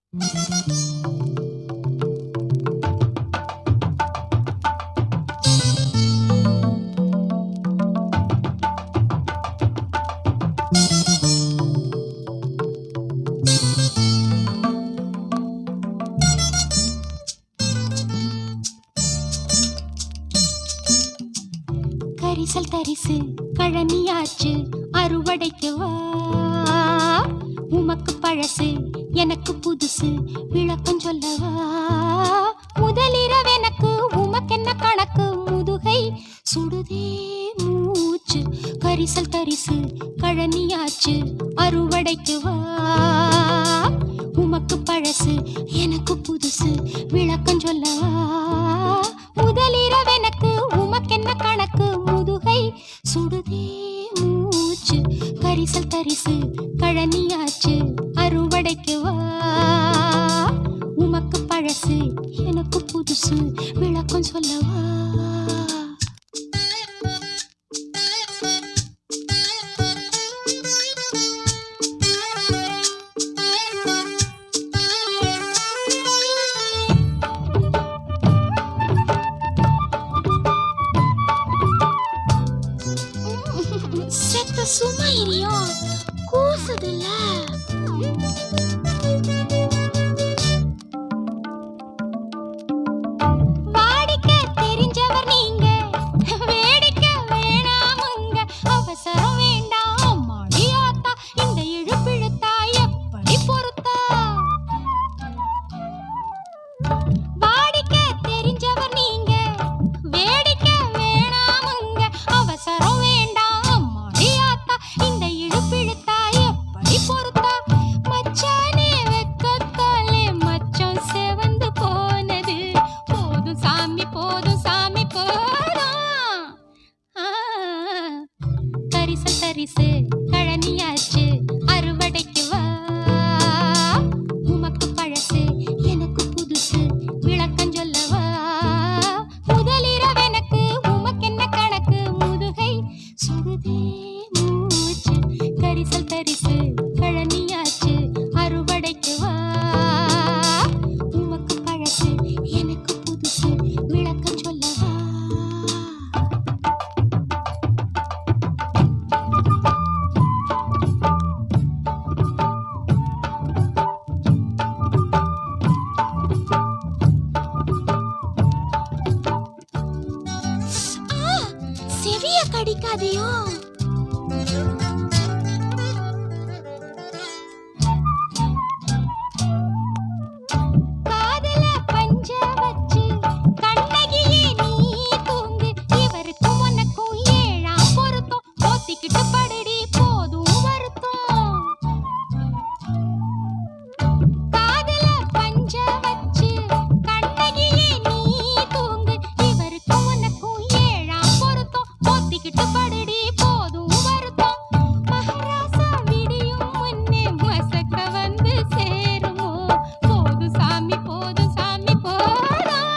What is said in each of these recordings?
கரிசல் தரிசு கழனியாச்சு அறுவடைக்கு வா. உமக்கு பழசு எனக்கு புதுசு விளக்கம் சொல்லவா. முதலிரவு எனக்கு உமக்கென்ன கணக்கு முதுகை சுடுதே மூச்சு. கரிசல் தரிசு கழனியாச்சு அறுவடைக்கு வா. உமக்கு பழசு எனக்கு புதுசு விளக்கம் சொல்லவா. முதலிரவு எனக்கு உமக்கென்ன கணக்கு முதுகை சுடுதே மூச்சு. கரிசல் தரிசு கழனியாச்சு அறுவடைக்கு வா. உமக்கு பழசு எனக்கு புதுசு விளக்கம் சொல்லவா. செத்த சும்மா இரியா கூசுதுல்ல. வாடிக்க தெரிஞ்சவர் நீங்க வேடிக்க வேணாமுங்க. அவசரம் வேண்டாம் மாடியாத்தா இந்த இழுப்பிழுத்தா எப்படி பொறுத்தா. வாடிக்க தெரிஞ்சவர் நீங்க வேடிக்க வேணாமுங்க. அவசரம் வேண்டாம் மாடியாத்தா இந்த இழுப்பிழுத்தா எப்படி பொறுத்தா. மச்சானே வெக்கத்தாலே மச்சம் செவந்து போனது. போதும் சாமி போதும் சாமி போதும். கரிசல் தரிசு கழனியாச்சு அறுவடைக்கு வா. உமக்கு பழசு எனக்கு புதுசு விளக்கம் சொல்லவா. முதலிரவு எனக்கு உமக்கென்ன கணக்கு முதுகை சுடுதே மூச்சு. கரிசல் தரிசு கழனியாச்சு அறுவடைக்கு வா. உமக்கு பழசு எனக்கு புதுசு விளக்கம் சொல்லவா. செவிய கடிக்காதையோ. காதல பஞ்ச வச்சு கண்ணகியே நீ தூங்கு. இவருக்கும் உனக்கும் ஏழாம் பொருத்தம். போத்திக்கிட்டு படுடி போதும் வருத்தம். காதல பஞ்ச வச்சு கண்ணகியே நீ தூங்கு. இவருக்கும் உனக்கும் ஏழாம் பொருத்தம். போத்திக்கிட்டு படுடி போதும் வருத்தம். மகாராசா விடியும் முன்னே மசக்க வந்து சேருமோ. போதும் சாமி போதும் சாமி போதும்.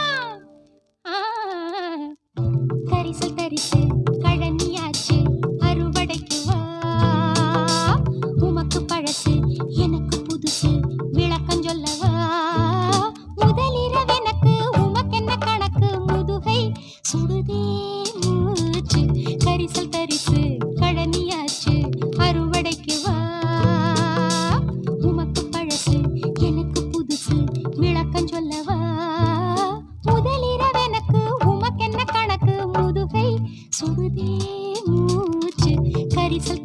கரிசல் தரிசு கழனியாச்சு அறுவடைக்கு வா. உமக்கு பழசு எனக்கு புதுசு விளக்கம் சொல்லவா. முதலிரவு எனக்கு உமக்கென்ன கணக்கு முதுகை சுடுதே மூச்சு. கரிசல் தரிசு கழனியாச்சு அறுவடைக்கு வா. உமக்கு பழசு எனக்கு புதுசு விளக்கம் சொல்லவா. முதலிரவு எனக்கு உமக்கென்ன கணக்கு முதுகை சுடுதே மூச்சு. கரிசல்